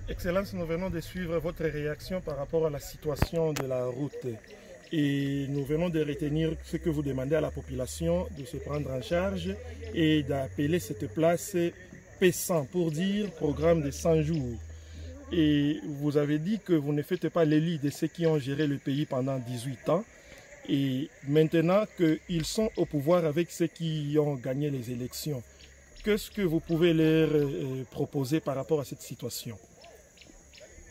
Excellence, nous venons de suivre votre réaction par rapport à la situation de la route. Et nous venons de retenir ce que vous demandez à la population de se prendre en charge et d'appeler cette place P100 pour dire programme de 100 jours. Et vous avez dit que vous ne faites pas l'élit de ceux qui ont géré le pays pendant 18 ans. Et maintenant qu'ils sont au pouvoir avec ceux qui ont gagné les élections, qu'est-ce que vous pouvez leur proposer par rapport à cette situation?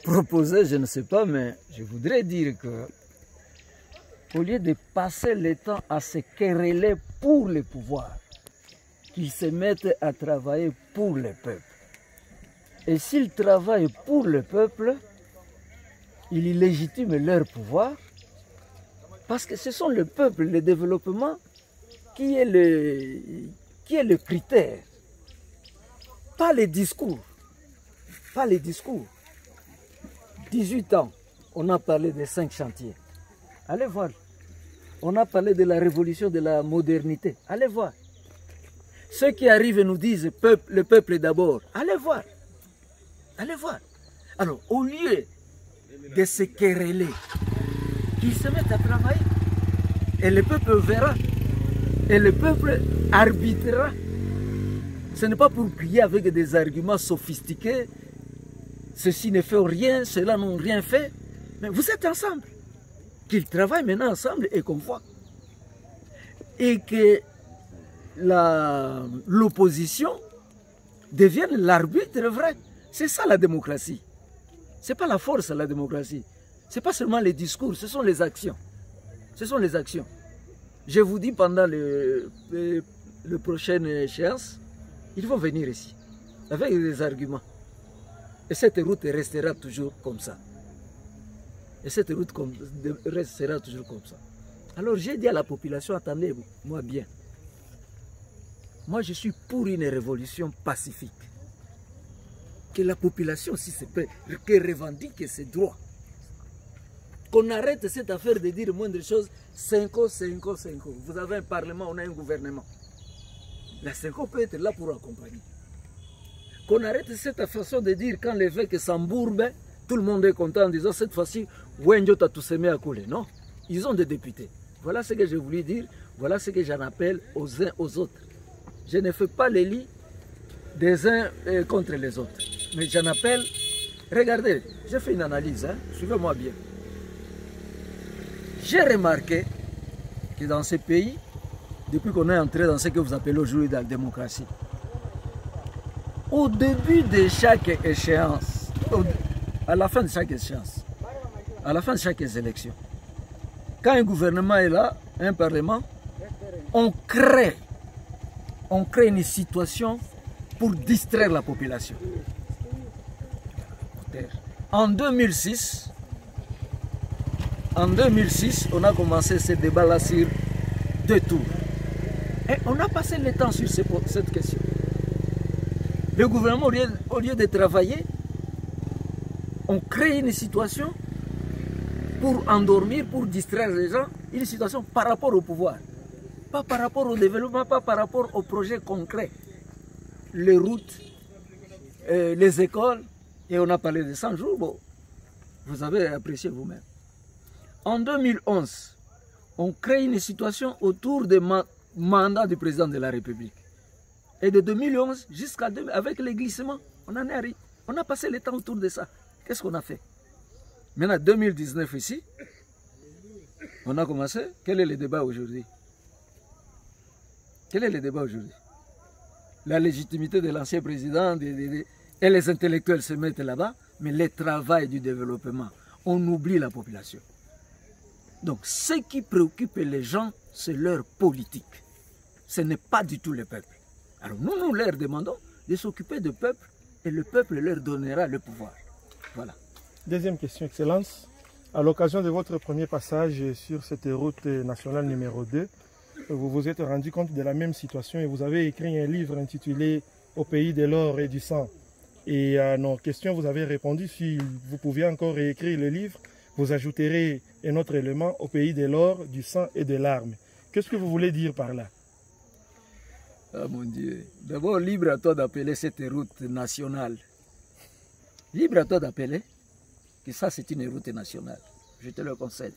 Proposer, je ne sais pas, mais je voudrais dire que au lieu de passer le temps à se quereller pour le pouvoir, qu'ils se mettent à travailler pour le peuple. Et s'ils travaillent pour le peuple, ils légitiment leur pouvoir, parce que ce sont le peuple, le développement, qui est le critère. Pas les discours. Pas les discours. 18 ans, on a parlé des 5 chantiers. Allez voir. On a parlé de la révolution de la modernité. Allez voir. Ceux qui arrivent et nous disent le peuple d'abord. Allez voir. Allez voir. Alors, au lieu de se quereller, qu'ils se mettent à travailler. Et le peuple verra. Et le peuple arbitrera. Ce n'est pas pour crier avec des arguments sophistiqués. Ceci ne fait rien, cela n'ont rien fait. Mais vous êtes ensemble. Qu'ils travaillent maintenant ensemble et qu'on voit. Et que l'opposition devienne l'arbitre vrai. C'est ça la démocratie. Ce n'est pas la force la démocratie. Ce n'est pas seulement les discours, ce sont les actions. Ce sont les actions. Je vous dis pendant le prochaine échéance, ils vont venir ici avec des arguments. Et cette route restera toujours comme ça. Et cette route restera toujours comme ça. Alors j'ai dit à la population, attendez-moi bien. Moi je suis pour une révolution pacifique. Que la population, si c'est prêt, que revendique ses droits. Qu'on arrête cette affaire de dire moindre chose, 5 ans, 5 ans, 5 ans. Vous avez un parlement, on a un gouvernement. La 5 ans peut être là pour accompagner. Qu'on arrête cette façon de dire quand l'évêque s'embourbe, tout le monde est content en disant cette fois-ci, Wenjo t'a tout semé à couler. Non, ils ont des députés. Voilà ce que je voulais dire, voilà ce que j'en appelle aux uns aux autres. Je ne fais pas les lits des uns contre les autres. Mais j'en appelle, regardez, j'ai fait une analyse, hein, suivez-moi bien. J'ai remarqué que dans ces pays, depuis qu'on est entré dans ce que vous appelez aujourd'hui la démocratie, au début de chaque échéance, à la fin de chaque échéance, à la fin de chaque élection, quand un gouvernement est là, un parlement, on crée une situation pour distraire la population. En 2006, on a commencé ce débat-là sur 2 tours. Et on a passé le temps sur cette question. Le gouvernement, au lieu de travailler, on crée une situation pour endormir, pour distraire les gens, une situation par rapport au pouvoir. Pas par rapport au développement, pas par rapport aux projets concrets. Les routes, les écoles, et on a parlé de 100 jours, bon, vous avez apprécié vous-même. En 2011, on crée une situation autour du mandat du président de la République. Et de 2011 jusqu'à avec les glissements, on en est arrivé. On a passé le temps autour de ça. Qu'est-ce qu'on a fait? Maintenant, 2019 ici, on a commencé. Quel est le débat aujourd'hui? Quel est le débat aujourd'hui? La légitimité de l'ancien président et les intellectuels se mettent là-bas, mais le travail du développement, on oublie la population. Donc, ce qui préoccupe les gens, c'est leur politique. Ce n'est pas du tout le peuple. Alors, nous leur demandons de s'occuper du peuple et le peuple leur donnera le pouvoir. Voilà. Deuxième question, Excellence. À l'occasion de votre premier passage sur cette route nationale numéro 2, vous vous êtes rendu compte de la même situation et vous avez écrit un livre intitulé « Au pays de l'or et du sang ». Et à nos questions, vous avez répondu, si vous pouviez encore réécrire le livre, vous ajouterez un autre élément au pays de l'or, du sang et de l'arme. Qu'est-ce que vous voulez dire par là? Ah mon Dieu, d'abord libre à toi d'appeler cette route nationale. Libre à toi d'appeler que ça c'est une route nationale. Je te le conseille.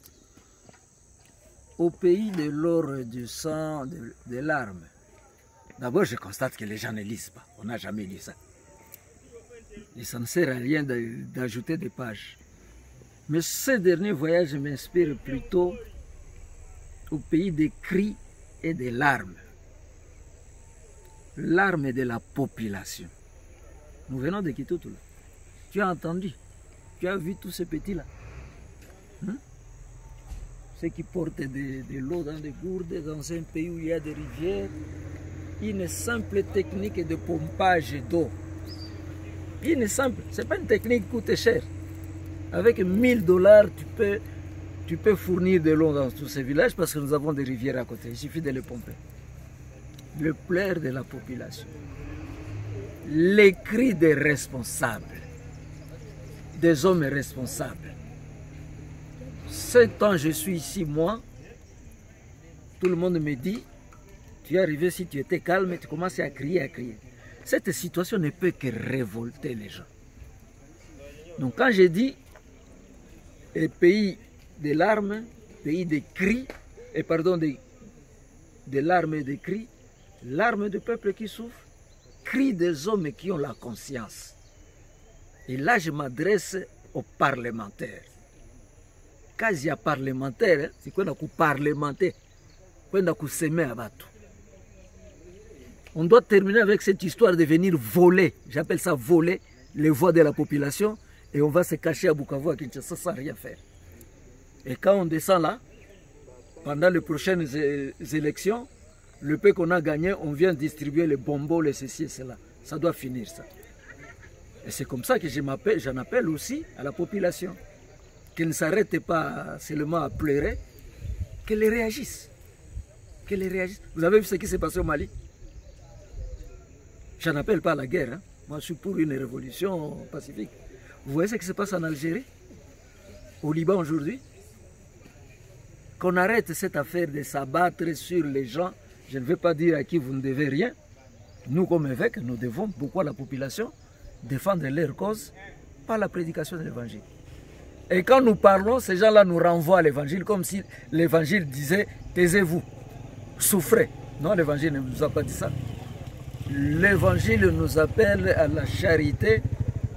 Au pays de l'or, du sang, de larmes. D'abord, je constate que les gens ne lisent pas. On n'a jamais lu ça. Et ça ne sert à rien d'ajouter des pages. Mais ce dernier voyage m'inspire plutôt au pays des cris et des larmes. Larmes de la population. Nous venons de Kitoto. Tu as entendu? Tu as vu tous ces petits-là? Ceux qui portent de l'eau dans des gourdes, dans un pays où il y a des rivières. Une simple technique de pompage d'eau. Une simple, ce n'est pas une technique qui coûte cher. Avec 1000 $, tu peux fournir de l'eau dans tous ces villages parce que nous avons des rivières à côté. Il suffit de les pomper. Le pleur de la population. Les cris des responsables. Des hommes responsables. 7 ans je suis ici, moi. Tout le monde me dit, tu es arrivé si tu étais calme et tu commences à crier, à crier. Cette situation ne peut que révolter les gens. Donc quand je dis pays de larmes, pays de cris, et pardon, de larmes et de cris, larmes du peuple qui souffre, cris des hommes qui ont la conscience. Et là je m'adresse aux parlementaires. Quand il y a parlementaire, c'est quoi qu'on parlementer, qu'on s'aimer à battre. On doit terminer avec cette histoire de venir voler, j'appelle ça voler, les voix de la population, et on va se cacher à Bukavu, à Kinshasa, sans rien faire. Et quand on descend là, pendant les prochaines élections, le peu qu'on a gagné, on vient distribuer les bonbons, les ceci et cela. Ça doit finir ça. Et c'est comme ça que j'en appelle aussi à la population, qu'elle ne s'arrête pas seulement à pleurer, qu'elle réagisse. Qu'elle réagisse. Vous avez vu ce qui s'est passé au Mali? Je n'appelle pas à la guerre. Moi, je suis pour une révolution pacifique. Vous voyez ce qui se passe en Algérie? Au Liban aujourd'hui? Qu'on arrête cette affaire de s'abattre sur les gens. Je ne veux pas dire à qui vous ne devez rien. Nous, comme évêques, nous devons beaucoup à la population défendre leur cause par la prédication de l'évangile. Et quand nous parlons, ces gens-là nous renvoient à l'évangile comme si l'évangile disait « taisez-vous, souffrez ». Non, l'évangile ne nous a pas dit ça. L'évangile nous appelle à la charité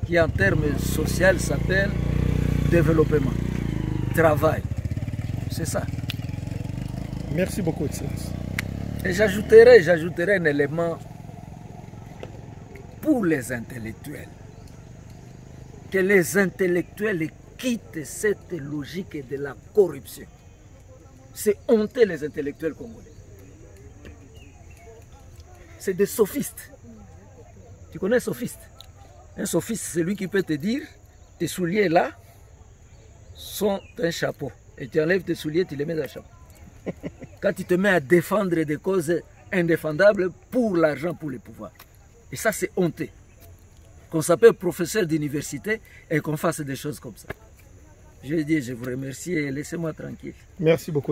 qui en termes sociaux s'appelle développement, travail. C'est ça. Merci beaucoup, Excellence. Et j'ajouterai un élément pour les intellectuels. Que les intellectuels quittent cette logique de la corruption. C'est honteux les intellectuels congolais. C'est des sophistes. Tu connais un sophiste? Un sophiste, c'est lui qui peut te dire, tes souliers là sont un chapeau. Et tu enlèves tes souliers, tu les mets dans le chapeau. Quand tu te mets à défendre des causes indéfendables pour l'argent, pour le pouvoir. Et ça, c'est honteux. Qu'on s'appelle professeur d'université et qu'on fasse des choses comme ça. Je dis, je vous remercie et laissez-moi tranquille. Merci beaucoup.